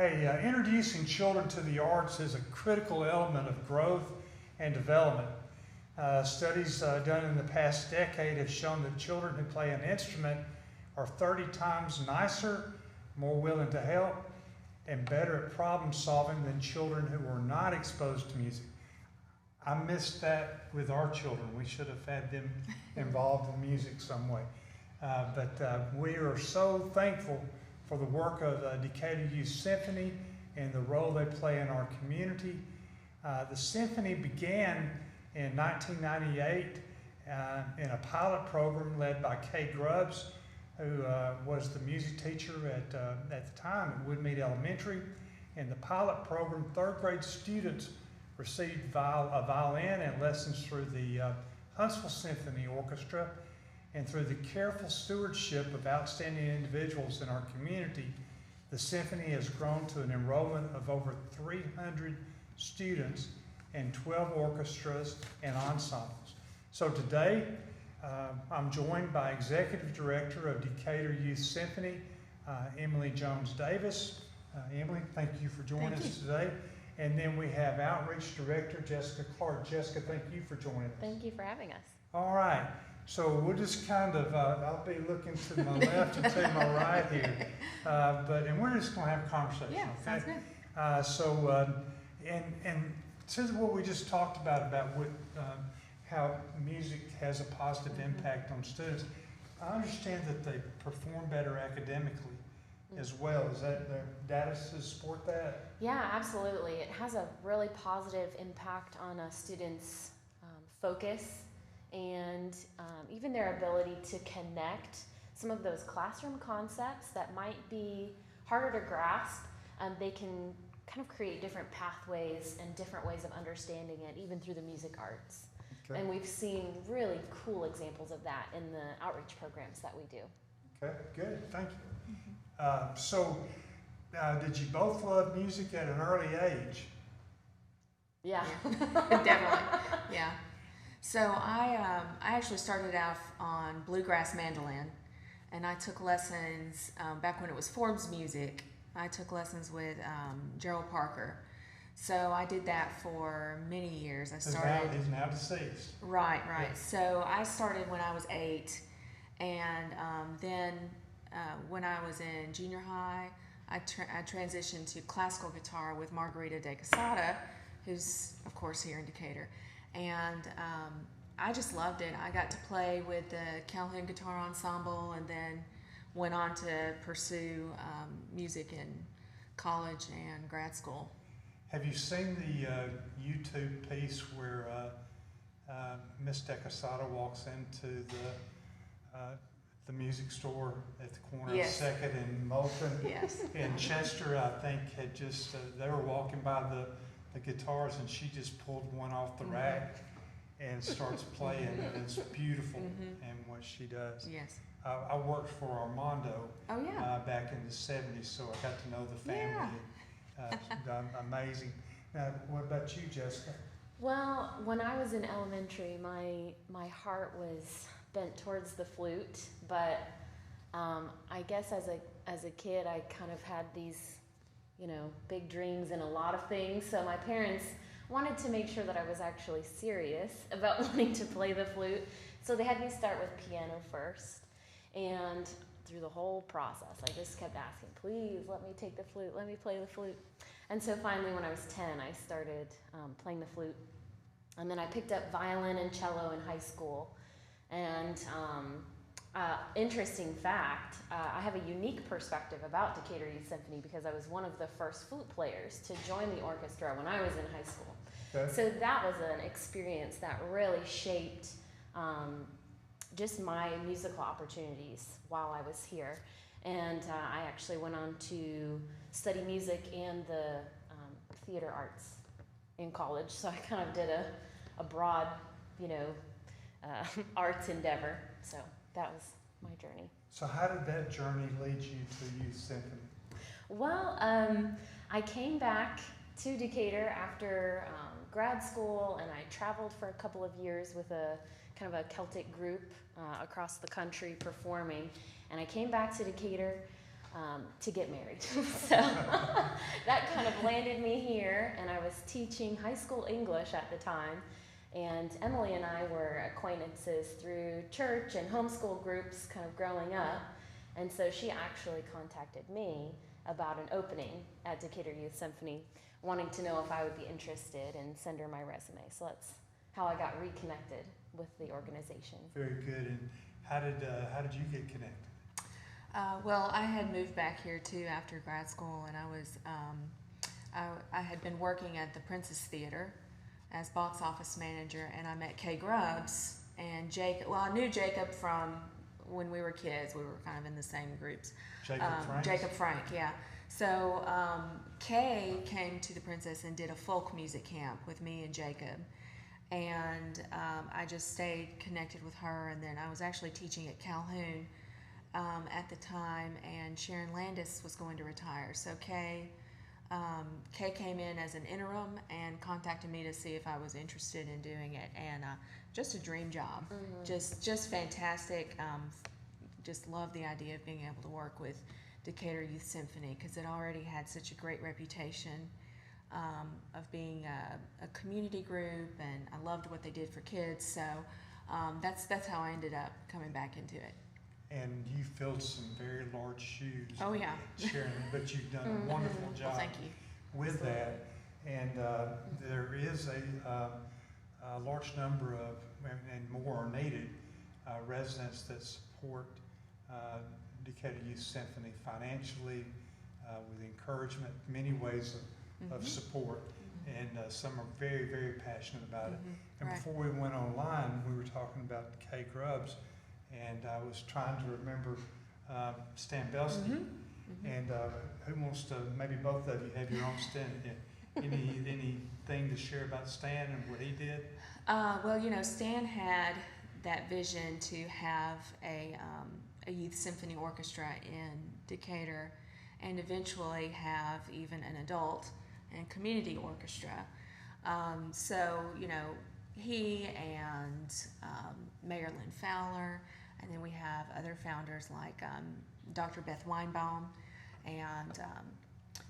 Hey, introducing children to the arts is a critical element of growth and development. Studies done in the past decade have shown that children who play an instrument are 30 times nicer, more willing to help, and better at problem solving than children who were not exposed to music. I missed that with our children. We should have had them involved in music some way. But we are so thankful for the work of Decatur Youth Symphony and the role they play in our community. The symphony began in 1998 in a pilot program led by Kay Grubbs, who was the music teacher at the time at Woodmead Elementary. In the pilot program, third grade students received a violin and lessons through the Huntsville Symphony Orchestra. And through the careful stewardship of outstanding individuals in our community, the symphony has grown to an enrollment of over 300 students and 12 orchestras and ensembles. So today, I'm joined by Executive Director of Decatur Youth Symphony, Emily Jones Davis. Emily, thank you for joining us today. And then we have Outreach Director Jessica Clark. Jessica, thank you for joining us. Thank you for having us. All right. So we'll just kind of, I'll be looking to my left and to my right here. And we're just going to have a conversation. Yeah, okay? Sounds good. And since what we just talked about what, how music has a positive impact on students, I understand that they perform better academically as well. Is that the data to support that? Yeah, absolutely. It has a really positive impact on a student's focus and even their ability to connect some of those classroom concepts that might be harder to grasp. They can kind of create different pathways and different ways of understanding it, even through the music arts. Okay. And we've seen really cool examples of that in the outreach programs that we do. Okay, good, thank you. Did you both love music at an early age? Yeah. Definitely, yeah. So I actually started off on bluegrass mandolin, and I took lessons back when it was Forbes Music. I took lessons with Gerald Parker. So I did that for many years. He's now deceased. Right. Yeah. So I started when I was 8, and then when I was in junior high, I transitioned to classical guitar with Margarita Decatur, who's of course here in Decatur. And I just loved it. I got to play with the Calhoun Guitar Ensemble, and then went on to pursue music in college and grad school. Have you seen the YouTube piece where Miss Decatur walks into the music store at the corner of 2nd and Moulton? Yes. And Chester, I think, had just, they were walking by the guitars, and she just pulled one off the rack and starts playing, and it's beautiful in what she does. Yes. I worked for Armando back in the 70s, so I got to know the family. Amazing. Now, what about you, Jessica? Well, when I was in elementary, my heart was bent towards the flute, but I guess as a kid, I kind of had these, big dreams and a lot of things. So my parents wanted to make sure that I was actually serious about wanting to play the flute. So they had me start with piano first. And through the whole process, I just kept asking, please let me take the flute, let me play the flute. And so finally, when I was 10, I started playing the flute. And then I picked up violin and cello in high school. And interesting fact, I have a unique perspective about Decatur Youth Symphony because I was one of the first flute players to join the orchestra when I was in high school. Okay. So that was an experience that really shaped just my musical opportunities while I was here. And I actually went on to study music and the theater arts in college. So I kind of did a broad, arts endeavor. So that was my journey. So how did that journey lead you to Youth Symphony? Well, I came back to Decatur after grad school, and I traveled for a couple of years with a kind of a Celtic group across the country performing. And I came back to Decatur to get married. So that kind of landed me here, and I was teaching high school English at the time. And Emily and I were acquaintances through church and homeschool groups kind of growing up. And so she actually contacted me about an opening at Decatur Youth Symphony, wanting to know if I would be interested and send her my resume. So that's how I got reconnected with the organization. Very good. And how did you get connected? Well, I had moved back here too after grad school, and I had been working at the Princess Theater as box office manager, and I met Kay Grubbs and Jacob. Well, I knew Jacob from when we were kids. We were kind of in the same groups. Jacob Frank, yeah. So Kay came to the Princess and did a folk music camp with me and Jacob, and I just stayed connected with her. And then I was actually teaching at Calhoun at the time, and Sharon Landis was going to retire. So Kay came in as an interim and contacted me to see if I was interested in doing it, and just a dream job. Just fantastic. Just love the idea of being able to work with Decatur Youth Symphony, because it already had such a great reputation of being a community group, and I loved what they did for kids. So that's how I ended up coming back into it. And you filled some very large shoes. Oh yeah, Sharon, but you've done a wonderful job well, thank you. with that. And there is a large number of, and more are needed, residents that support Decatur Youth Symphony financially, with encouragement, many ways of support. And some are very, very passionate about it. And Right. before we went online, we were talking about Kay Grubbs, and I was trying to remember Stan Belsky. And who wants to, maybe both of you have your own Stan, anything to share about Stan and what he did? Well, Stan had that vision to have a youth symphony orchestra in Decatur, and eventually have even an adult and community orchestra. So, he and Mayor Lynn Fowler, and then we have other founders like Dr. Beth Weinbaum and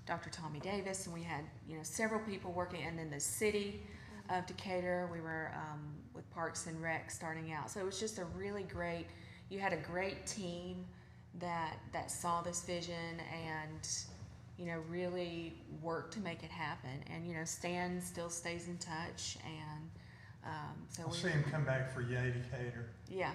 Dr. Tommy Davis, and we had several people working, and then the city of Decatur. We were with Parks and Rec starting out, so it was just a really great. You had a great team that saw this vision and really worked to make it happen. And Stan still stays in touch, and so I'll see him come back for Yay Decatur. Yeah.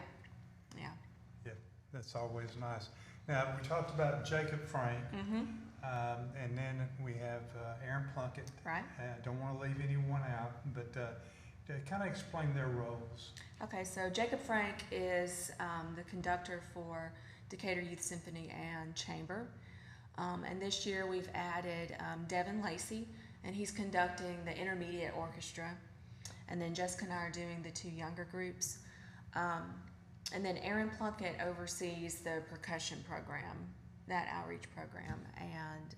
That's always nice. Now, we talked about Jacob Frank, and then we have Aaron Plunkett. Right. I don't want to leave anyone out, but kind of explain their roles. Okay, so Jacob Frank is the conductor for Decatur Youth Symphony and Chamber. And this year we've added Devin Lacey, and he's conducting the intermediate orchestra. And then Jessica and I are doing the two younger groups. And then Aaron Plunkett oversees the percussion program, that outreach program. And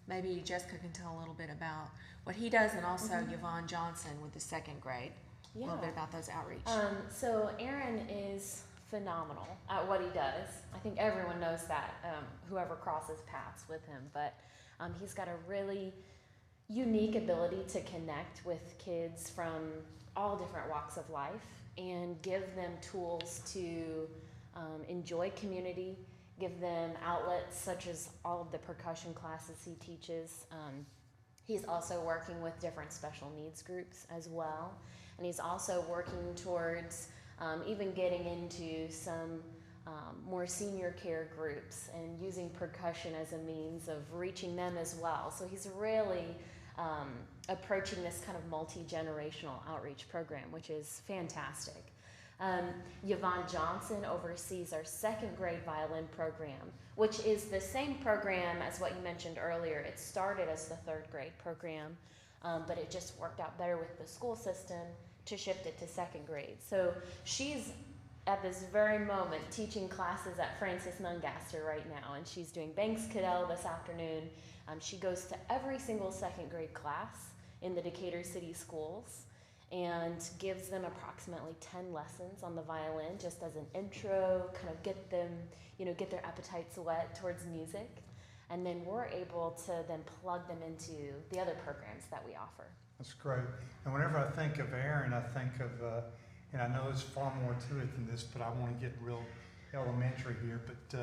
maybe Jessica can tell a little bit about what he does, and also Yvonne Johnson with the second grade. A little bit about those outreach. So Aaron is phenomenal at what he does. I think everyone knows that, whoever crosses paths with him. But he's got a really unique ability to connect with kids from all different walks of life and give them tools to enjoy community, give them outlets such as all of the percussion classes he teaches. He's also working with different special needs groups as well. And he's also working towards even getting into some more senior care groups and using percussion as a means of reaching them as well. So he's really approaching this kind of multi-generational outreach program, which is fantastic. Yvonne Johnson oversees our second grade violin program, which is the same program as what you mentioned earlier. It started as the third grade program, but it just worked out better with the school system to shift it to second grade. So she's at this very moment teaching classes at Francis Nungaster right now, and she's doing Banks Cadell this afternoon. She goes to every single second grade class in the Decatur City Schools, and gives them approximately 10 lessons on the violin just as an intro, kind of get them, get their appetites wet towards music. And then we're able to then plug them into the other programs that we offer. That's great. And whenever I think of Aaron, I think of, and I know there's far more to it than this, but I want to get real elementary here, but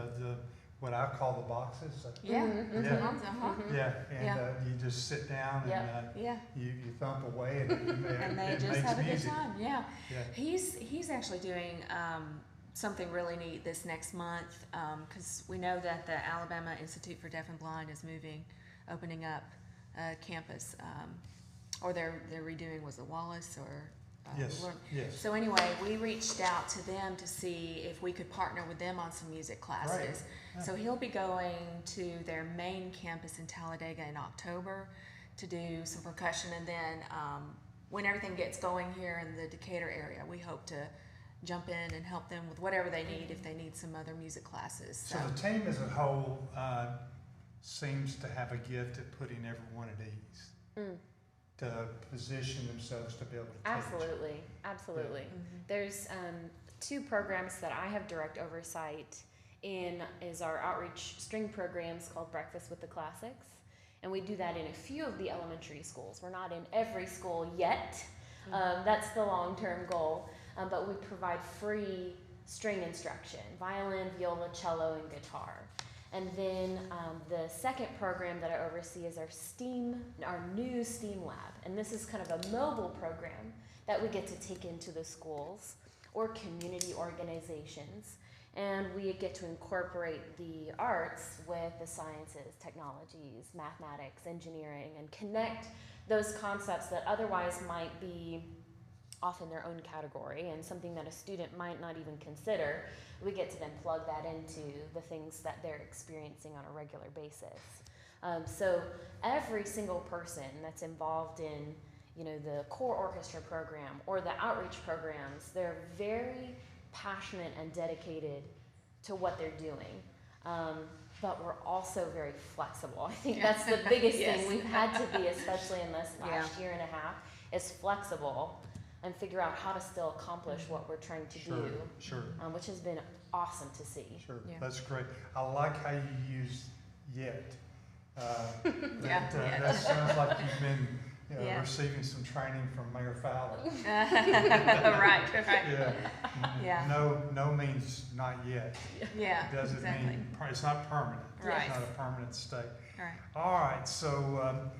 what I call the boxes. Yeah. Mhm, Yeah. Uh-huh. Yeah, and Yeah. you just sit down and Yeah. you thump away and And they it just makes have a good music. time. Yeah. Yeah. He's actually doing something really neat this next month because we know that the Alabama Institute for Deaf and Blind is opening up a campus, or they're redoing, was it Wallace or Yes, Learn- yes. So anyway, we reached out to them to see if we could partner with them on some music classes. Right. Yeah. So he'll be going to their main campus in Talladega in October to do some percussion, and then when everything gets going here in the Decatur area, we hope to jump in and help them with whatever they need if they need some other music classes. So the team as a whole seems to have a gift at putting everyone at ease, to position themselves to be able to teach. Absolutely. Mhm. There's 2 programs that I have direct oversight in is our outreach string programs called Breakfast with the Classics. And we do that in a few of the elementary schools. We're not in every school yet. That's the long-term goal. But we provide free string instruction, violin, viola, cello, and guitar. And then the second program that I oversee is our new STEAM lab. And this is kind of a mobile program that we get to take into the schools or community organizations. And we get to incorporate the arts with the sciences, technologies, mathematics, engineering, and connect those concepts that otherwise might be off in their own category and something that a student might not even consider. We get to then plug that into the things that they're experiencing on a regular basis. So every single person that's involved in, the core orchestra program or the outreach programs, they're very passionate and dedicated to what they're doing. But we're also very flexible. I think that's the biggest Yes. thing we've had to be, especially in this last year and a half, is flexible and figure out how to still accomplish what we're trying to do, Sure. which has been awesome to see. Sure, Yeah. that's great. I like how you use yet. Yeah. That sounds like you've been Yeah. receiving some training from Mayor Fowler. Right. Yeah. Yeah. No means not yet. Yeah. It doesn't exactly. mean, it's not permanent. Right. It's not a permanent state. Right. All right, so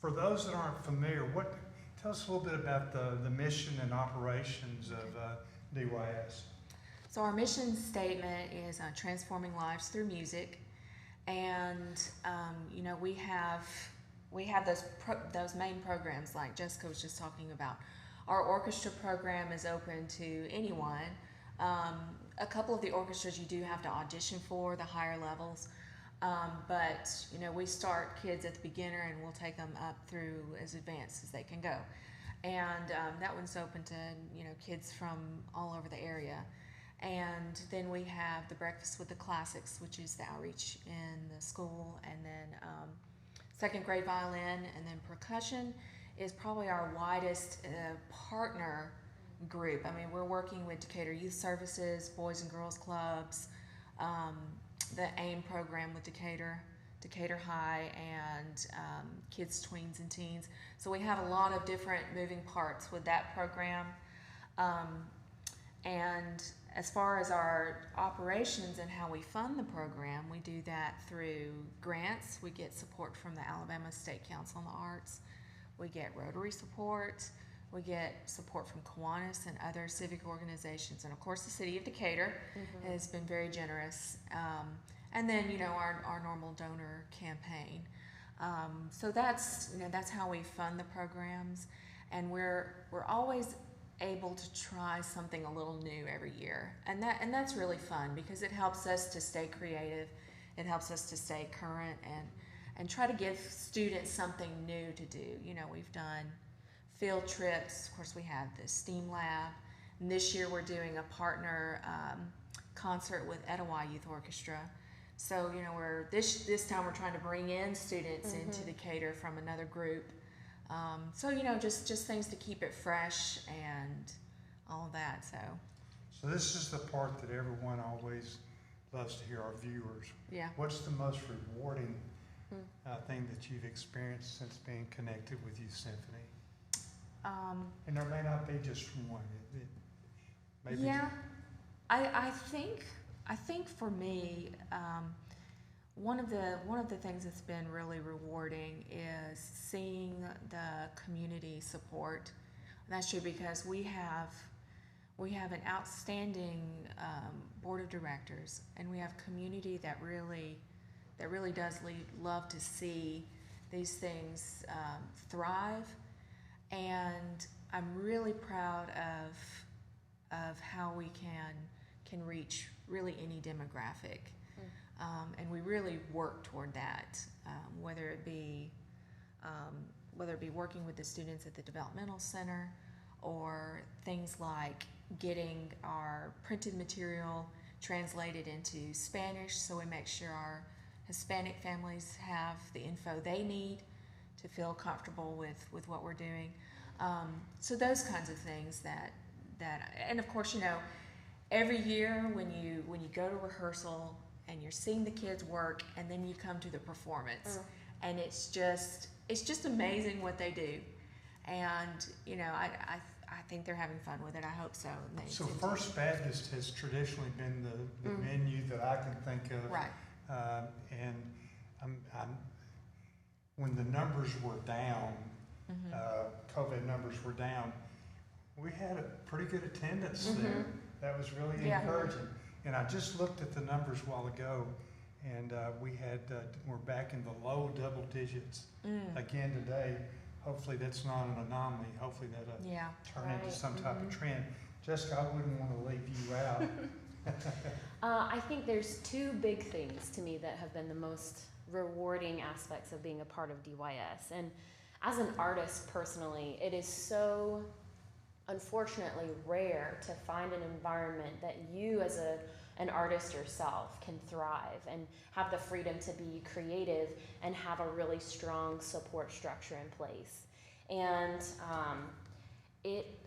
for those that aren't familiar, tell us a little bit about the mission and operations of DYS. So our mission statement is transforming lives through music, and we have those main programs like Jessica was just talking about. Our orchestra program is open to anyone. A couple of the orchestras you do have to audition for, the higher levels, but we start kids at the beginner and we'll take them up through as advanced as they can go. And that one's open to kids from all over the area. And then we have the Breakfast with the Classics, which is the outreach in the school, and then second grade violin, and then percussion is probably our widest partner group. I mean, we're working with Decatur Youth Services, Boys and Girls Clubs, the AIM program with Decatur High, and Kids, Tweens, and Teens. So we have a lot of different moving parts with that program. And as far as our operations and how we fund the program, we do that through grants. We get support from the Alabama State Council on the Arts. We get Rotary support. We get support from Kiwanis and other civic organizations. And of course, the city of Decatur has been very generous. And then, our normal donor campaign. So that's how we fund the programs. And we're always able to try something a little new every year, and that's really fun because it helps us to stay creative, it helps us to stay current, and try to give students something new to do. We've done field trips. Of course, we have the STEAM lab, and this year we're doing a partner concert with Etowah Youth Orchestra. So this time we're trying to bring in students into Decatur from another group. So just things to keep it fresh and all that. So this is the part that everyone always loves to hear, our viewers. Yeah. What's the most rewarding thing that you've experienced since being connected with Youth Symphony? And there may not be just one. Maybe. Yeah, I think for me, one of the things that's been really rewarding is seeing the community support. And that's true because we have an outstanding board of directors, and we have community that really does love to see these things thrive. And I'm really proud of how we can reach really any demographic. And we really work toward that, whether it be working with the students at the developmental center, or things like getting our printed material translated into Spanish, so we make sure our Hispanic families have the info they need to feel comfortable with what we're doing. So those kinds of things that and of course, every year when you go to rehearsal and you're seeing the kids work, and then you come to the performance, and it's just amazing what they do. And I think they're having fun with it. I hope so. So First Baptist has traditionally been the venue that I can think of. Right. And when the numbers were down, COVID numbers were down, we had a pretty good attendance there. That was really encouraging. And I just looked at the numbers a while ago, and we're back in the low double digits again today. Hopefully that's not an anomaly. Hopefully that'll turn into some type of trend. Jessica, I wouldn't want to leave you out. I think there's two big things to me that have been the most rewarding aspects of being a part of DYS. And as an artist personally, it is so unfortunately rare to find an environment that you as an artist yourself can thrive and have the freedom to be creative and have a really strong support structure in place. And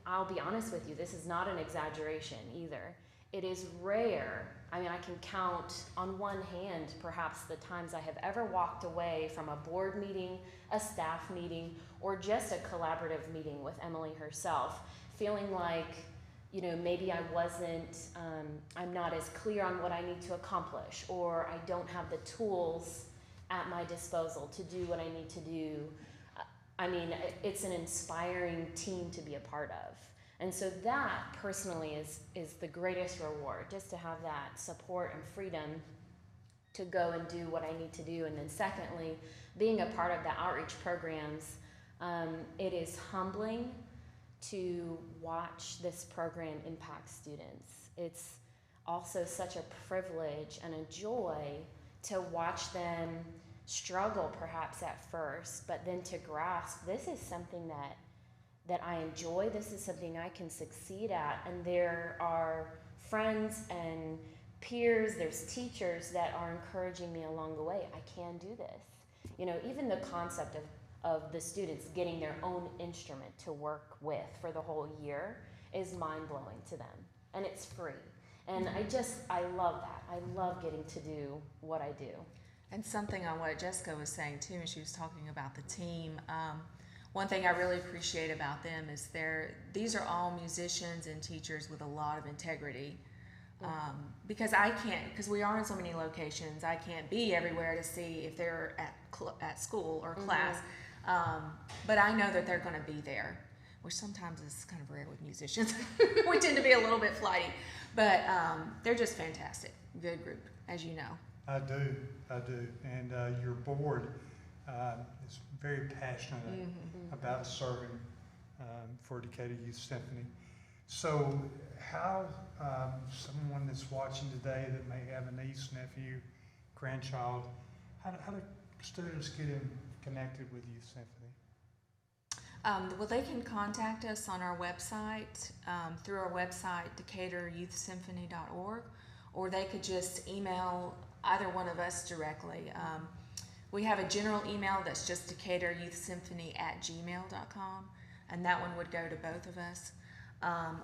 I'll be honest with you, this is not an exaggeration either. It is rare. I mean, I can count on one hand perhaps the times I have ever walked away from a board meeting, a staff meeting, or just a collaborative meeting with Emily herself, feeling like, maybe I'm not as clear on what I need to accomplish, or I don't have the tools at my disposal to do what I need to do. I mean, it's an inspiring team to be a part of. And so that personally is the greatest reward, just to have that support and freedom to go and do what I need to do. And then secondly, being a part of the outreach programs, it is humbling to watch this program impact students. It's also such a privilege and a joy to watch them struggle perhaps at first, but then to grasp this is something that I enjoy, this is something I can succeed at, and there are friends and peers, there's teachers that are encouraging me along the way. I can do this. Even the concept of the students getting their own instrument to work with for the whole year is mind-blowing to them, and it's free. And I love that. I love getting to do what I do. And something on what Jessica was saying too, and she was talking about the team. One thing I really appreciate about them is these are all musicians and teachers with a lot of integrity. Because we are in so many locations, I can't be everywhere to see if they're at school or class. But I know that they're going to be there, which sometimes is kind of rare with musicians. We tend to be a little bit flighty, but they're just fantastic. Good group, as you know. I do. And your board is very passionate about serving for Decatur Youth Symphony. So how someone that's watching today that may have a niece, nephew, grandchild, how do students get connected with Youth Symphony? Well, they can contact us on our website, through our website, DecaturYouthSymphony.org, or they could just email either one of us directly. We have a general email that's just Decatur Youth Symphony at gmail.com, and that one would go to both of us,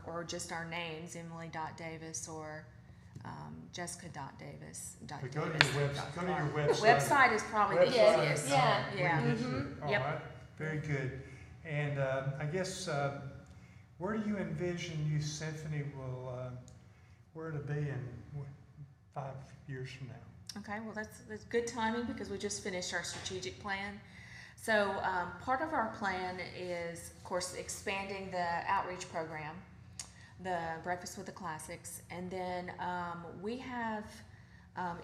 or just our names, Emily.Davis or Jessica.Davis. But go to your website. The website is probably the easiest. Yeah. Yeah. All Yep. right, very good. And I guess, where do you envision Youth Symphony will, where to be in 5 years from now? Okay, well that's good timing because we just finished our strategic plan. So part of our plan is, of course, expanding the outreach program, the Breakfast with the Classics, and then we have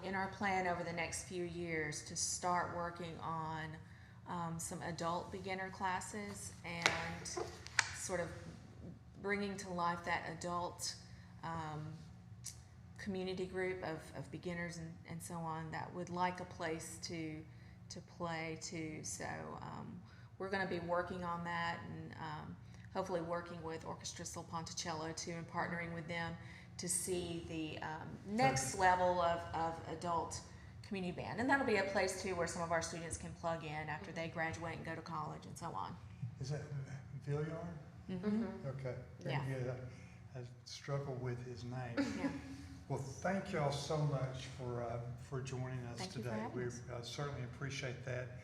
in our plan over the next few years to start working on some adult beginner classes and sort of bringing to life that adult community group of beginners and so on that would like a place to play too. So we're going to be working on that and hopefully working with Orchestra Sul Ponticello too and partnering with them to see the next level of adult community band. And that'll be a place too where some of our students can plug in after they graduate and go to college and so on. Is that Villiard? Mm-hmm. Okay. Yeah. Good. I struggle with his name. Yeah. Well, thank y'all so much for joining us Thank you for today. having We us. certainly appreciate that.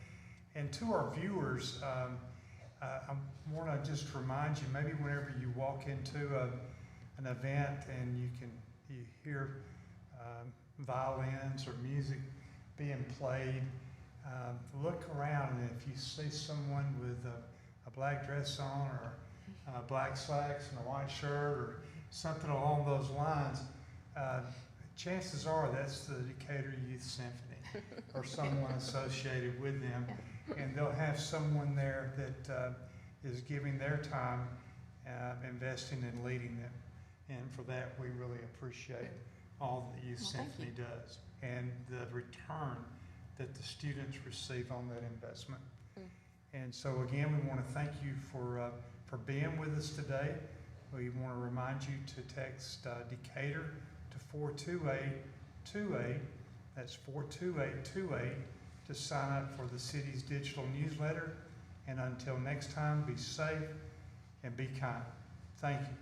And to our viewers, I want to just remind you, maybe whenever you walk into an event and you hear violins or music being played, look around, and if you see someone with a black dress on or black slacks and a white shirt or something along those lines, chances are that's the Decatur Youth Symphony or someone associated with them, and they'll have someone there that is giving their time, investing and leading them, and for that we really appreciate all that Youth Symphony does and the return that the students receive on that investment. And so again, we want to thank you for being with us today. We want to remind you to text Decatur to 42828. That's 42828 to sign up for the city's digital newsletter. And until next time, be safe and be kind. Thank you.